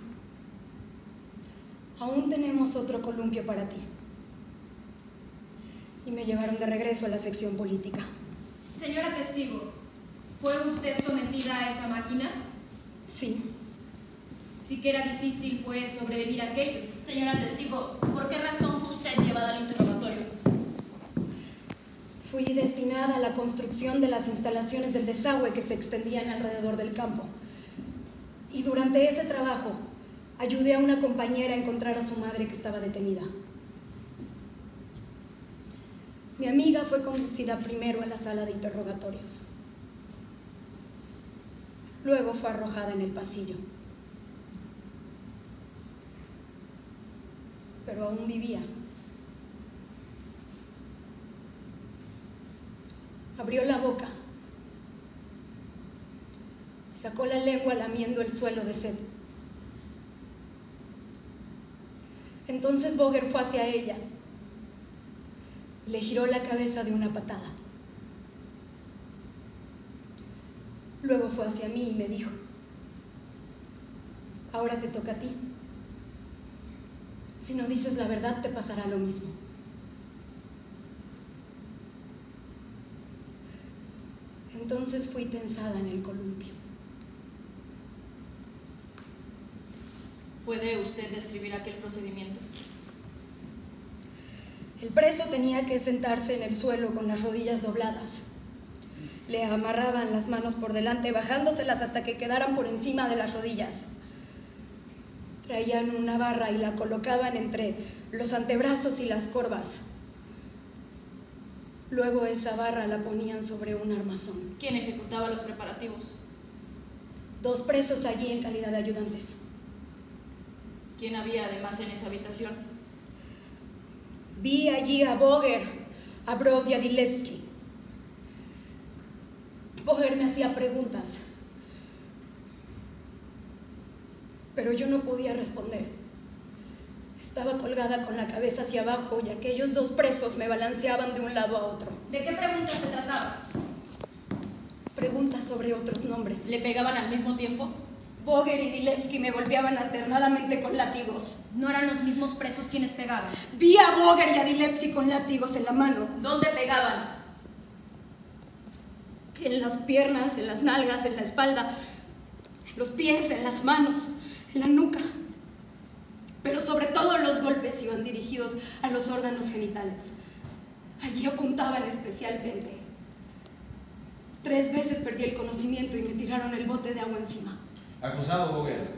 aún tenemos otro columpio para ti. Y me llevaron de regreso a la sección política. Señora testigo, ¿fue usted sometida a esa máquina? Sí. Sí que era difícil, pues, sobrevivir a aquello. Señora testigo, ¿por qué razón fue usted llevada al interrogatorio? Fui destinada a la construcción de las instalaciones del desagüe que se extendían alrededor del campo. Y durante ese trabajo ayudé a una compañera a encontrar a su madre que estaba detenida. Mi amiga fue conducida primero a la sala de interrogatorios. Luego fue arrojada en el pasillo. Pero aún vivía. Abrió la boca. Sacó la lengua lamiendo el suelo de sed. Entonces Boger fue hacia ella. Le giró la cabeza de una patada. Luego fue hacia mí y me dijo: ahora te toca a ti. Si no dices la verdad, te pasará lo mismo. Entonces fui tensada en el columpio. ¿Puede usted describir aquel procedimiento? El preso tenía que sentarse en el suelo con las rodillas dobladas. Le amarraban las manos por delante, bajándoselas hasta que quedaran por encima de las rodillas. Traían una barra y la colocaban entre los antebrazos y las corvas. Luego esa barra la ponían sobre un armazón. ¿Quién ejecutaba los preparativos? 2 presos allí en calidad de ayudantes. ¿Quién había además en esa habitación? Vi allí a Boger, a Brod y a Dilevsky. Boger me hacía preguntas, pero yo no podía responder. Estaba colgada con la cabeza hacia abajo y aquellos 2 presos me balanceaban de un lado a otro. ¿De qué preguntas se trataba? Preguntas sobre otros nombres. ¿Le pegaban al mismo tiempo? Boger y Dilevsky me golpeaban alternadamente con látigos. ¿No eran los mismos presos quienes pegaban? Vi a Boger y a Dilevsky con látigos en la mano. ¿Dónde pegaban? En las piernas, en las nalgas, en la espalda, en los pies, en las manos, en la nuca. Pero sobre todo los golpes iban dirigidos a los órganos genitales. Allí apuntaban especialmente. 3 veces perdí el conocimiento y me tiraron el bote de agua encima. Acusado Boger,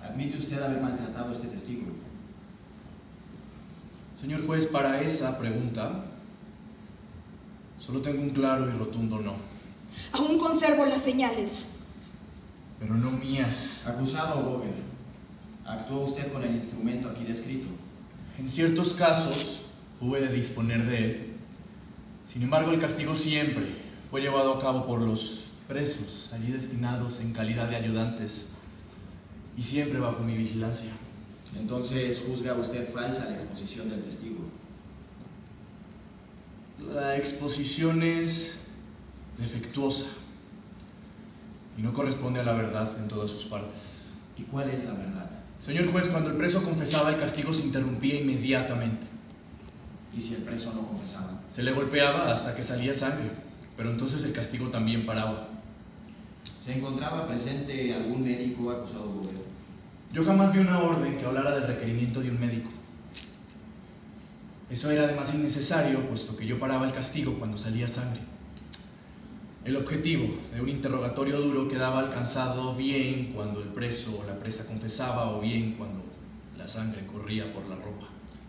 ¿admite usted haber maltratado a este testigo? Señor juez, para esa pregunta solo tengo un claro y rotundo no. Aún conservo las señales. Pero no mías. Acusado Boger, ¿actuó usted con el instrumento aquí descrito? En ciertos casos pude disponer de él. Sin embargo, el castigo siempre fue llevado a cabo por los presos, allí destinados en calidad de ayudantes, y siempre bajo mi vigilancia. Entonces, ¿juzga usted falsa la exposición del testigo? La exposición es defectuosa y no corresponde a la verdad en todas sus partes. ¿Y cuál es la verdad? Señor juez, cuando el preso confesaba, el castigo se interrumpía inmediatamente. ¿Y si el preso no confesaba? Se le golpeaba hasta que salía sangre, pero entonces el castigo también paraba. ¿Se encontraba presente algún médico acusado Boger? Yo jamás vi una orden que hablara del requerimiento de un médico. Eso era además innecesario, puesto que yo paraba el castigo cuando salía sangre. El objetivo de un interrogatorio duro quedaba alcanzado bien cuando el preso o la presa confesaba o bien cuando la sangre corría por la ropa.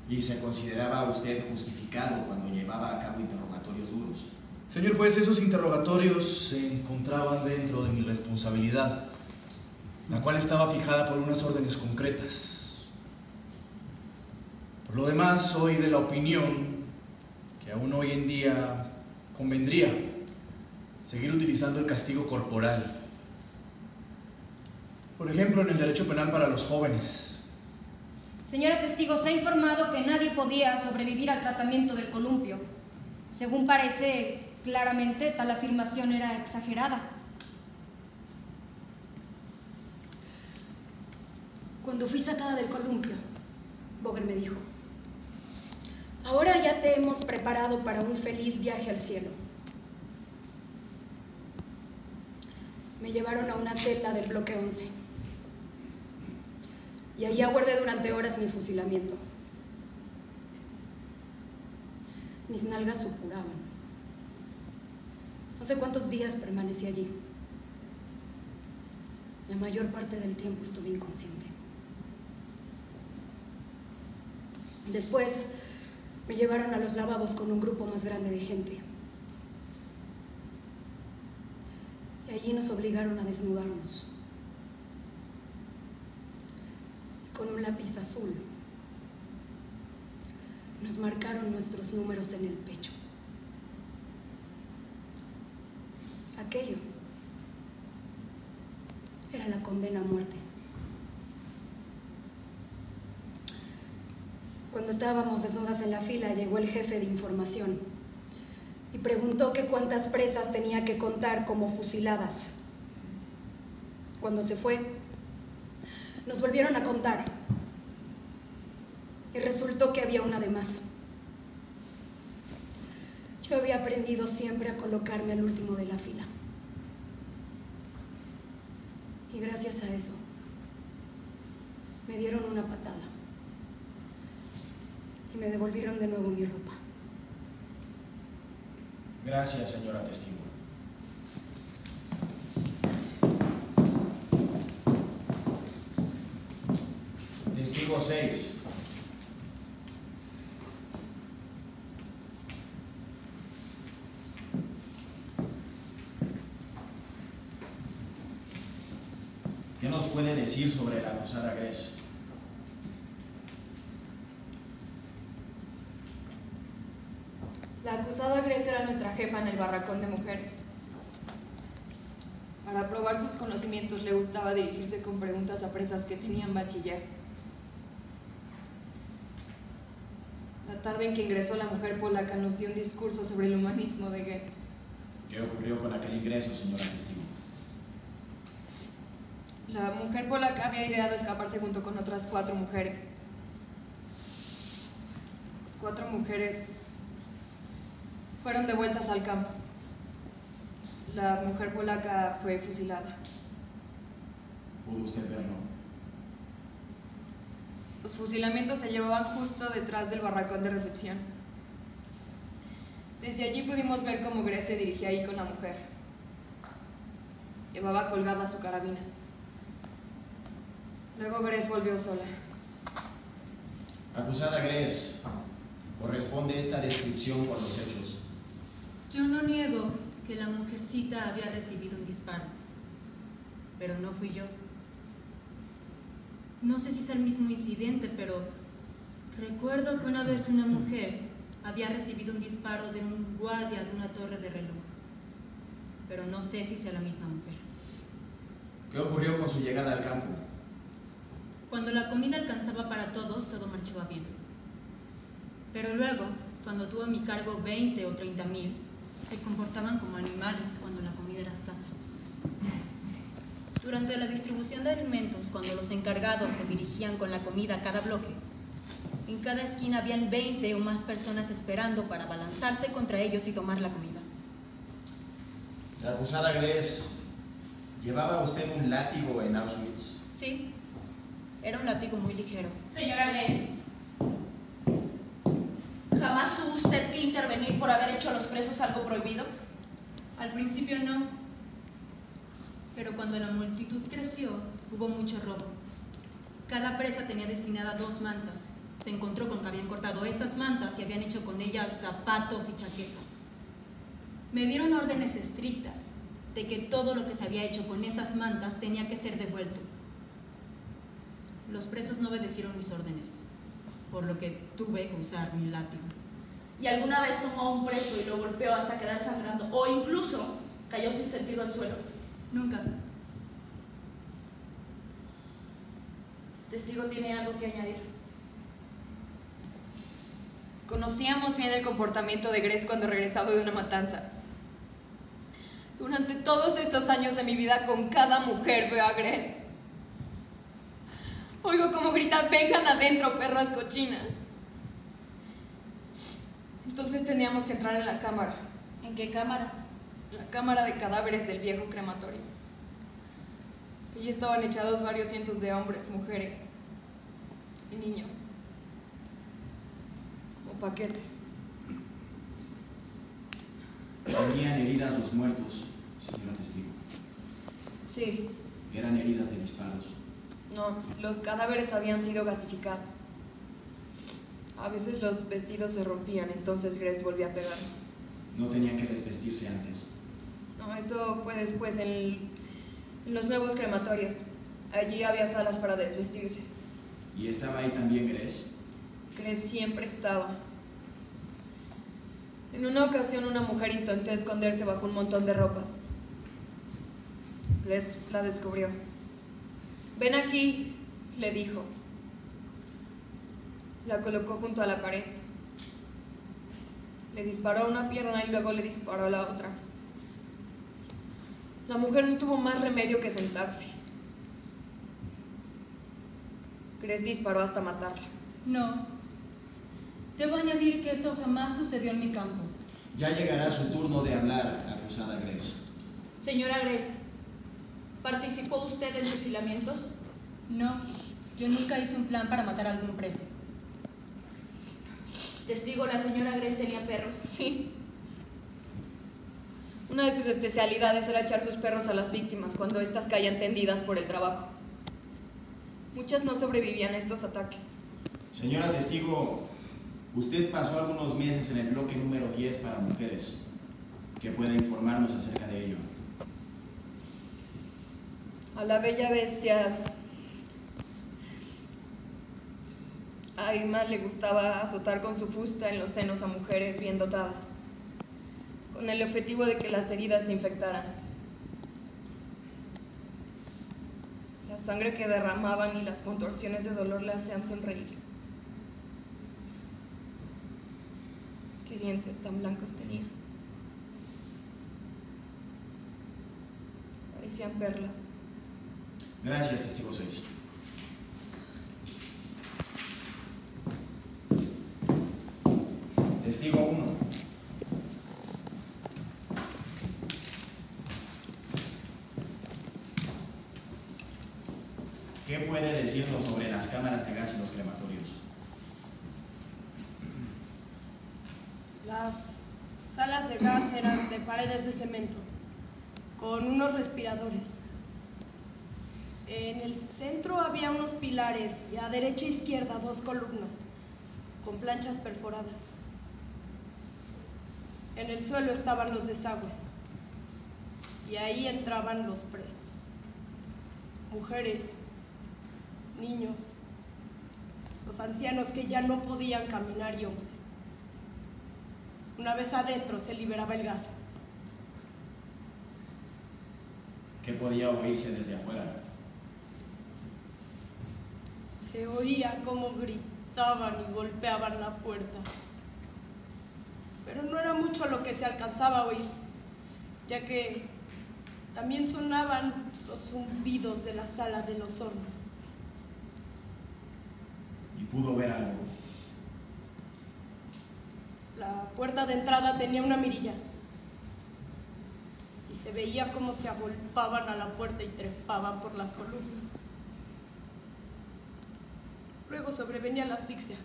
¿Y se consideraba usted justificado cuando llevaba a cabo interrogatorios duros? Señor juez, esos interrogatorios se encontraban dentro de mi responsabilidad, la cual estaba fijada por unas órdenes concretas. Por lo demás, soy de la opinión que aún hoy en día convendría seguir utilizando el castigo corporal. Por ejemplo, en el derecho penal para los jóvenes. Señora testigo, se ha informado que nadie podía sobrevivir al tratamiento del columpio. Según parece, claramente tal afirmación era exagerada. Cuando fui sacada del columpio, Boger me dijo: ahora ya te hemos preparado para un feliz viaje al cielo. Me llevaron a una celda del bloque 11 y allí aguardé durante horas mi fusilamiento. Mis nalgas supuraban. No sé cuántos días permanecí allí. La mayor parte del tiempo estuve inconsciente. Después me llevaron a los lavabos con un grupo más grande de gente. Y allí nos obligaron a desnudarnos. Con un lápiz azul nos marcaron nuestros números en el pecho. Aquello era la condena a muerte. Cuando estábamos desnudas en la fila, llegó el jefe de información y preguntó que cuántas presas tenía que contar como fusiladas. Cuando se fue, nos volvieron a contar y resultó que había una de más. Yo había aprendido siempre a colocarme al último de la fila. Y gracias a eso, me dieron una patada y me devolvieron de nuevo mi ropa. Gracias, señora testigo. Testigo 6. ¿Qué nos puede decir sobre la acusada Grace? La acusada Grace era nuestra jefa en el barracón de mujeres. Para probar sus conocimientos le gustaba dirigirse con preguntas a presas que tenían bachiller. La tarde en que ingresó la mujer polaca nos dio un discurso sobre el humanismo de Goethe. ¿Qué ocurrió con aquel ingreso, señora testigo? La mujer polaca había ideado escaparse junto con otras 4 mujeres. Las 4 mujeres fueron devueltas al campo. La mujer polaca fue fusilada. ¿Pudo usted verlo? Los fusilamientos se llevaban justo detrás del barracón de recepción. Desde allí pudimos ver cómo Grace se dirigía ahí con la mujer. Llevaba colgada su carabina. Luego Grace volvió sola. Acusada Grace, ¿corresponde esta descripción con los hechos? Yo no niego que la mujercita había recibido un disparo, pero no fui yo. No sé si es el mismo incidente, pero recuerdo que una vez una mujer había recibido un disparo de un guardia de una torre de reloj, pero no sé si sea la misma mujer. ¿Qué ocurrió con su llegada al campo? Cuando la comida alcanzaba para todos, todo marchaba bien. Pero luego, cuando tuvo a mi cargo 20 o 30,000, se comportaban como animales cuando la comida era escasa. Durante la distribución de alimentos, cuando los encargados se dirigían con la comida a cada bloque, en cada esquina habían 20 o más personas esperando para abalanzarse contra ellos y tomar la comida. La acusada Grace, ¿llevaba usted un látigo en Auschwitz? Sí, era un látigo muy ligero. Señora Grace, ¿jamás tuvo usted que intervenir por haber hecho a los presos algo prohibido? Al principio no, pero cuando la multitud creció, hubo mucho robo. Cada presa tenía destinada 2 mantas. Se encontró con que habían cortado esas mantas y habían hecho con ellas zapatos y chaquetas. Me dieron órdenes estrictas de que todo lo que se había hecho con esas mantas tenía que ser devuelto. Los presos no obedecieron mis órdenes. por lo que tuve que usar mi látigo. ¿Y alguna vez tomó a un preso y lo golpeó hasta quedar sangrando? ¿O incluso cayó sin sentido al suelo? Nunca. ¿Testigo tiene algo que añadir? Conocíamos bien el comportamiento de Grace cuando regresaba de una matanza. Durante todos estos años de mi vida, con cada mujer veo a Grace. Oigo cómo grita: vengan adentro, perras cochinas. Entonces teníamos que entrar en la cámara. ¿En qué cámara? La cámara de cadáveres del viejo crematorio. Allí estaban echados varios cientos de hombres, mujeres y niños. Como paquetes. Tenían heridas los muertos, señora testigo. Sí. Eran heridas de disparos. No, los cadáveres habían sido gasificados. A veces los vestidos se rompían, entonces Grace volvía a pegarnos. No tenían que desvestirse antes. No, eso fue después, en los nuevos crematorios. Allí había salas para desvestirse. ¿Y estaba ahí también Grace? Grace siempre estaba. En una ocasión una mujer intentó esconderse bajo un montón de ropas. Grace la descubrió. Ven aquí, le dijo. La colocó junto a la pared. Le disparó a una pierna y luego le disparó a la otra. La mujer no tuvo más remedio que sentarse. Grace disparó hasta matarla. No. Debo añadir que eso jamás sucedió en mi campo. Ya llegará su turno de hablar, acusada Grace. Señora Grace, ¿participó usted en fusilamientos? No, yo nunca hice un plan para matar a algún preso. Testigo, ¿la señora Grace tenía perros? Sí. Una de sus especialidades era echar sus perros a las víctimas cuando éstas caían tendidas por el trabajo. Muchas no sobrevivían a estos ataques. Señora testigo, usted pasó algunos meses en el bloque número 10 para mujeres. ¿Qué puede informarnos acerca de ello? A la bella bestia a Irma le gustaba azotar con su fusta en los senos a mujeres bien dotadas, con el objetivo de que las heridas se infectaran. La sangre que derramaban y las contorsiones de dolor le hacían sonreír. Qué dientes tan blancos tenía. Parecían perlas. Gracias, testigo 6. Testigo 1. ¿Qué puede decirnos sobre las cámaras de gas y los crematorios? Las salas de gas eran de paredes de cemento, con unos respiradores. En el centro había unos pilares y a derecha e izquierda 2 columnas, con planchas perforadas. En el suelo estaban los desagües y ahí entraban los presos. Mujeres, niños, los ancianos que ya no podían caminar y hombres. Una vez adentro se liberaba el gas. ¿Qué podía oírse desde afuera? Se oía cómo gritaban y golpeaban la puerta. Pero no era mucho lo que se alcanzaba a oír, ya que también sonaban los zumbidos de la sala de los hornos. ¿Y pudo ver algo? La puerta de entrada tenía una mirilla y se veía cómo se agolpaban a la puerta y trepaban por las columnas. Luego sobrevenía la asfixia.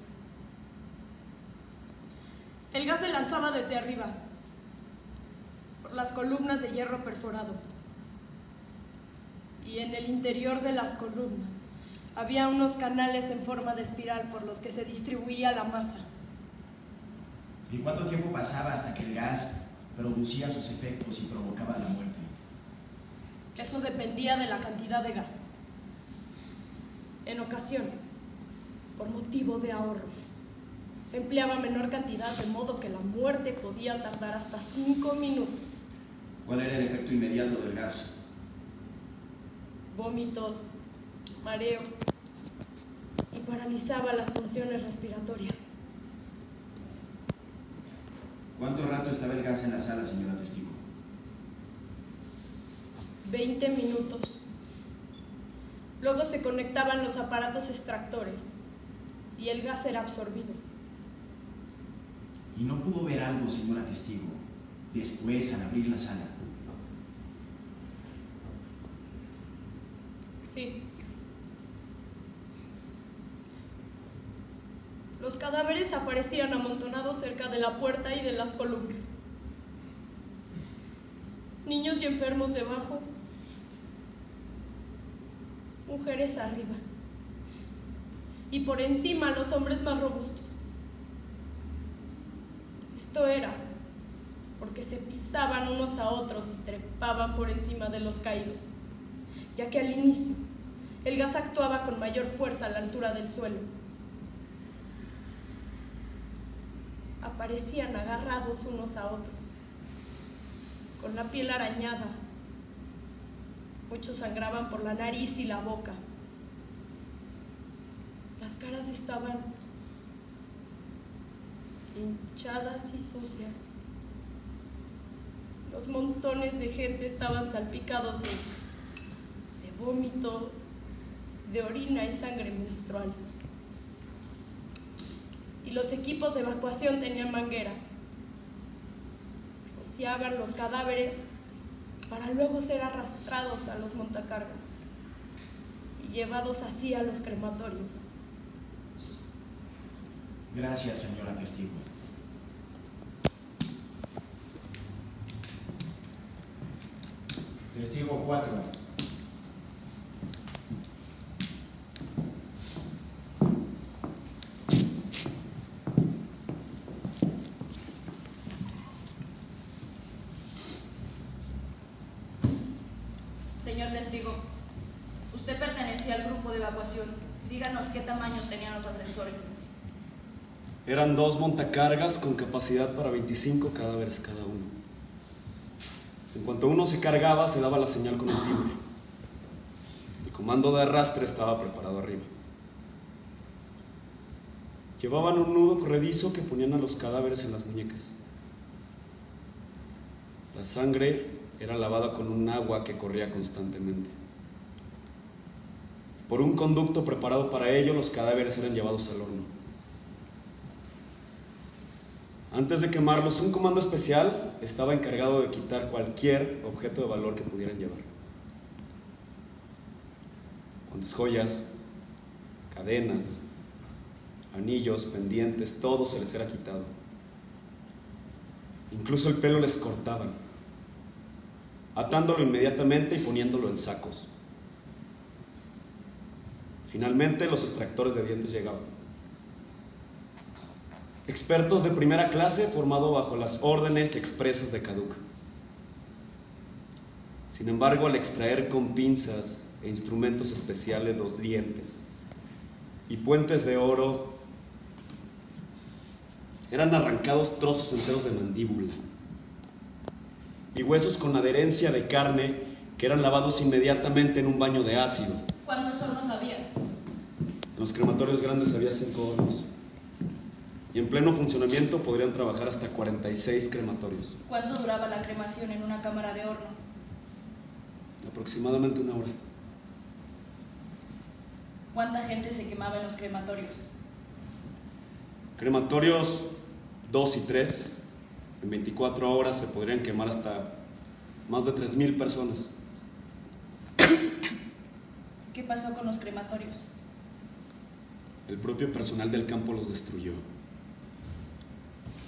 El gas se lanzaba desde arriba, por las columnas de hierro perforado. Y en el interior de las columnas había unos canales en forma de espiral por los que se distribuía la masa. ¿Y cuánto tiempo pasaba hasta que el gas producía sus efectos y provocaba la muerte? Eso dependía de la cantidad de gas. En ocasiones, por motivo de ahorro. Se empleaba menor cantidad, de modo que la muerte podía tardar hasta 5 minutos. ¿Cuál era el efecto inmediato del gas? Vómitos, mareos y paralizaba las funciones respiratorias. ¿Cuánto rato estaba el gas en la sala, señora testigo? 20 minutos. Luego se conectaban los aparatos extractores y el gas era absorbido. ¿Y no pudo ver algo, señora testigo, después al abrir la sala? Sí. Los cadáveres aparecían amontonados cerca de la puerta y de las columnas. Niños y enfermos debajo. Mujeres arriba. Y por encima los hombres más robustos. Esto era porque se pisaban unos a otros y trepaban por encima de los caídos, ya que al inicio el gas actuaba con mayor fuerza a la altura del suelo. Aparecían agarrados unos a otros, con la piel arañada. Muchos sangraban por la nariz y la boca. Las caras estaban hinchadas y sucias. Los montones de gente estaban salpicados de vómito, de orina y sangre menstrual. Y los equipos de evacuación tenían mangueras. Rociaban los cadáveres para luego ser arrastrados a los montacargas y llevados así a los crematorios. Gracias, señora testigo. Testigo 4. Señor testigo, usted pertenecía al grupo de evacuación. Díganos qué tamaños tenían los ascensores. Eran 2 montacargas con capacidad para 25 cadáveres cada uno. En cuanto uno se cargaba, se daba la señal con el timbre. El comando de arrastre estaba preparado arriba. Llevaban un nudo corredizo que ponían a los cadáveres en las muñecas. La sangre era lavada con un agua que corría constantemente. Por un conducto preparado para ello, los cadáveres eran llevados al horno. Antes de quemarlos, un comando especial estaba encargado de quitar cualquier objeto de valor que pudieran llevar. Cuantas joyas, cadenas, anillos, pendientes, todo se les era quitado. Incluso el pelo les cortaban, atándolo inmediatamente y poniéndolo en sacos. Finalmente, los extractores de dientes llegaban. Expertos de primera clase formados bajo las órdenes expresas de Caduc. Sin embargo, al extraer con pinzas e instrumentos especiales los dientes y puentes de oro, eran arrancados trozos enteros de mandíbula y huesos con adherencia de carne que eran lavados inmediatamente en un baño de ácido. ¿Cuántos hornos había? En los crematorios grandes había 5 hornos. Y en pleno funcionamiento podrían trabajar hasta 46 crematorios. ¿Cuánto duraba la cremación en una cámara de horno? Aproximadamente 1 hora. ¿Cuánta gente se quemaba en los crematorios? Crematorios 2 y 3, en 24 horas se podrían quemar hasta más de 3,000 personas. ¿Qué pasó con los crematorios? El propio personal del campo los destruyó,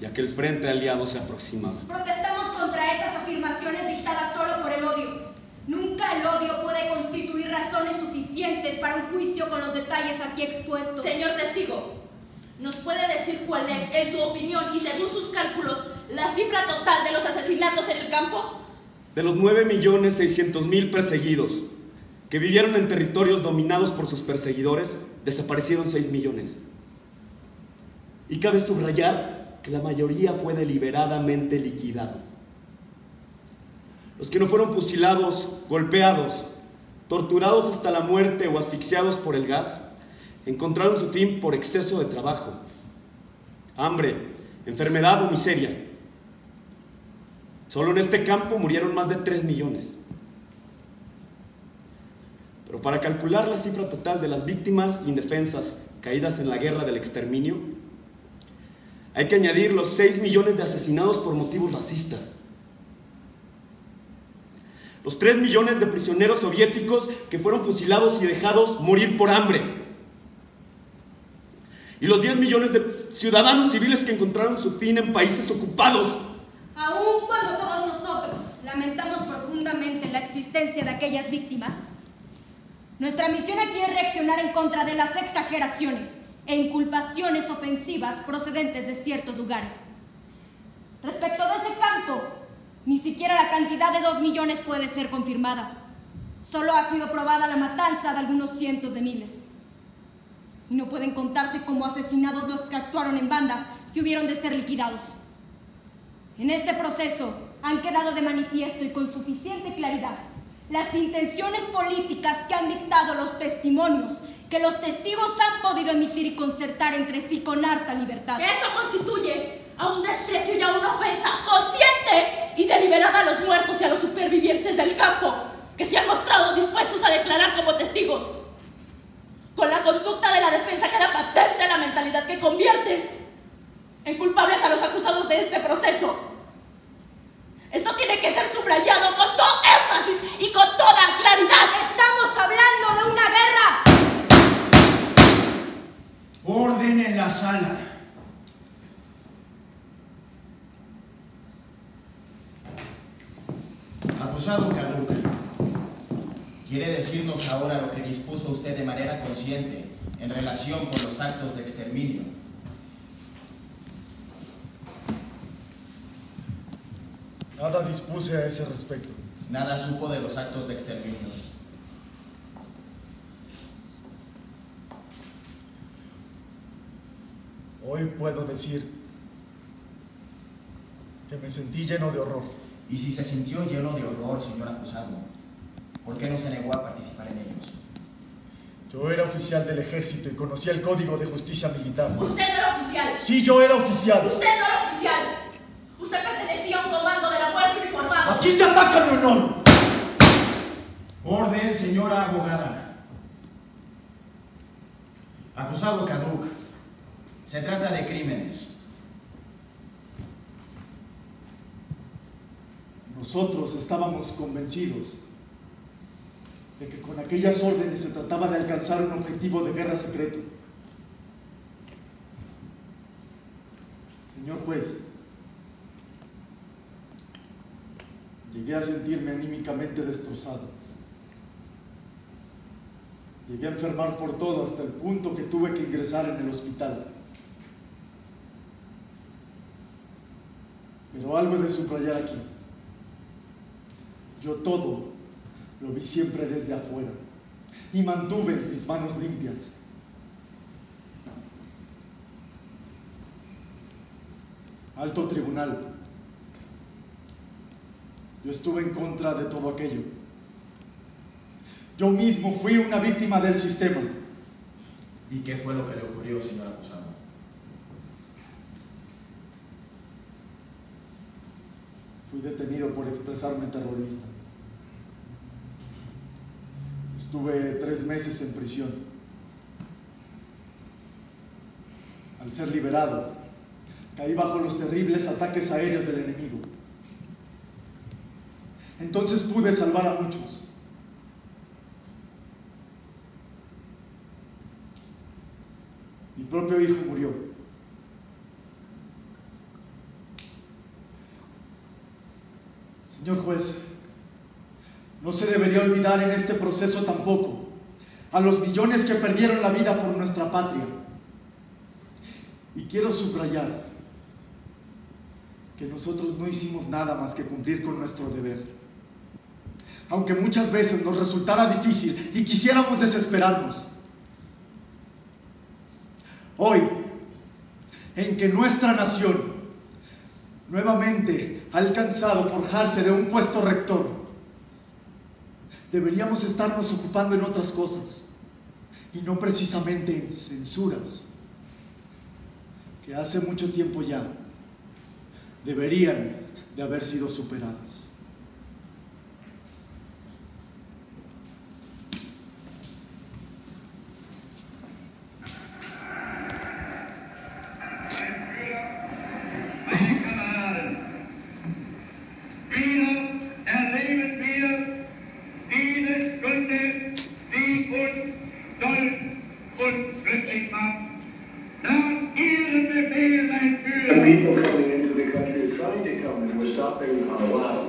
ya que el frente aliado se aproximaba. Protestamos contra esas afirmaciones dictadas solo por el odio. Nunca el odio puede constituir razones suficientes para un juicio con los detalles aquí expuestos. Señor testigo, ¿nos puede decir cuál es, en su opinión y según sus cálculos, la cifra total de los asesinatos en el campo? De los 9,600,000 perseguidos, que vivieron en territorios dominados por sus perseguidores, desaparecieron 6 millones. Y cabe subrayar que la mayoría fue deliberadamente liquidada. Los que no fueron fusilados, golpeados, torturados hasta la muerte o asfixiados por el gas, encontraron su fin por exceso de trabajo, hambre, enfermedad o miseria. Solo en este campo murieron más de 3 millones. Pero para calcular la cifra total de las víctimas indefensas caídas en la guerra del exterminio, hay que añadir los 6 millones de asesinados por motivos racistas, los 3 millones de prisioneros soviéticos que fueron fusilados y dejados morir por hambre, y los 10 millones de ciudadanos civiles que encontraron su fin en países ocupados. Aun cuando todos nosotros lamentamos profundamente la existencia de aquellas víctimas, nuestra misión aquí es reaccionar en contra de las exageraciones e inculpaciones ofensivas procedentes de ciertos lugares. Respecto de ese campo, ni siquiera la cantidad de 2 millones puede ser confirmada. Solo ha sido probada la matanza de algunos cientos de miles. Y no pueden contarse como asesinados los que actuaron en bandas y hubieron de ser liquidados. En este proceso han quedado de manifiesto y con suficiente claridad las intenciones políticas que han dictado los testimonios que los testigos han podido emitir y concertar entre sí con harta libertad. Eso constituye a un desprecio y a una ofensa consciente y deliberada a los muertos y a los supervivientes del campo, que se han mostrado dispuestos a declarar como testigos. Con la conducta de la defensa queda patente la mentalidad que convierte en culpables a los acusados de este proceso. Esto tiene que ser subrayado con todo énfasis y con toda claridad. ¡Estamos hablando de una guerra! Orden en la sala. Acusado Kaduk, ¿quiere decirnos ahora lo que dispuso usted de manera consciente en relación con los actos de exterminio? Nada dispuse a ese respecto. Nada supo de los actos de exterminio. Hoy puedo decir que me sentí lleno de horror. Y si se sintió lleno de horror, señor acusado, ¿por qué no se negó a participar en ellos? Yo era oficial del ejército y conocía el Código de Justicia Militar. Usted no era oficial. Sí, yo era oficial. Usted no era oficial. Usted pertenecía a un comando de la Guardia uniformado. Aquí se ataca mi honor. Orden, señora abogada. Acusado Kaduk, se trata de crímenes. Nosotros estábamos convencidos de que con aquellas órdenes se trataba de alcanzar un objetivo de guerra secreto. Señor juez, llegué a sentirme anímicamente destrozado. Llegué a enfermar por todo hasta el punto que tuve que ingresar en el hospital. Pero algo he de subrayar aquí. Yo todo lo vi siempre desde afuera y mantuve mis manos limpias. Alto tribunal, yo estuve en contra de todo aquello. Yo mismo fui una víctima del sistema. ¿Y qué fue lo que le ocurrió, señor acusado? Fui detenido por expresarme terrorista. Estuve 3 meses en prisión. Al ser liberado, caí bajo los terribles ataques aéreos del enemigo. Entonces pude salvar a muchos. Mi propio hijo murió. Señor juez, no se debería olvidar en este proceso tampoco a los millones que perdieron la vida por nuestra patria. Y quiero subrayar que nosotros no hicimos nada más que cumplir con nuestro deber. aunque muchas veces nos resultara difícil y quisiéramos desesperarnos. Hoy, en que nuestra nación nuevamente ha alcanzado forjarse de un puesto rector, deberíamos estarnos ocupando en otras cosas y no precisamente en censuras que hace mucho tiempo ya deberían de haber sido superadas. People coming into the country are trying to come, and we're stopping a lot.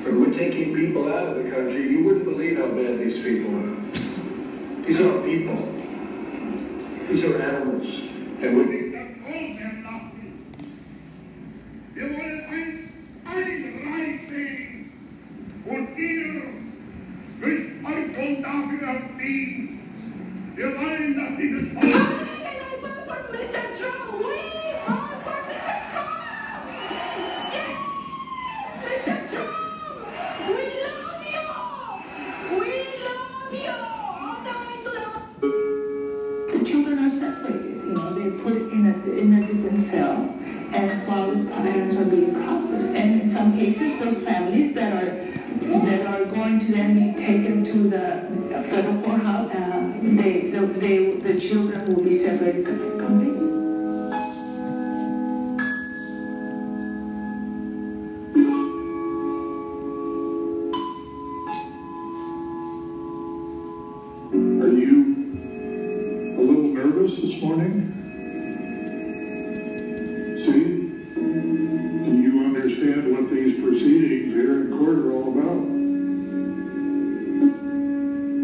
But we're taking people out of the country. You wouldn't believe how bad these people are. These aren't people. These are animals. And we're The children are separated, you know, they're put in a different cell, and while the parents are being processed. And in some cases, those families that are going to then be taken to the federal courthouse, the children will be separated completely. This morning? See? Do you understand what these proceedings here in court are all about?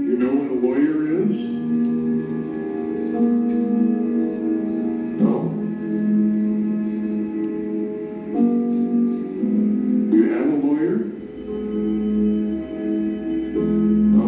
You know what a lawyer is? No? You have a lawyer? No?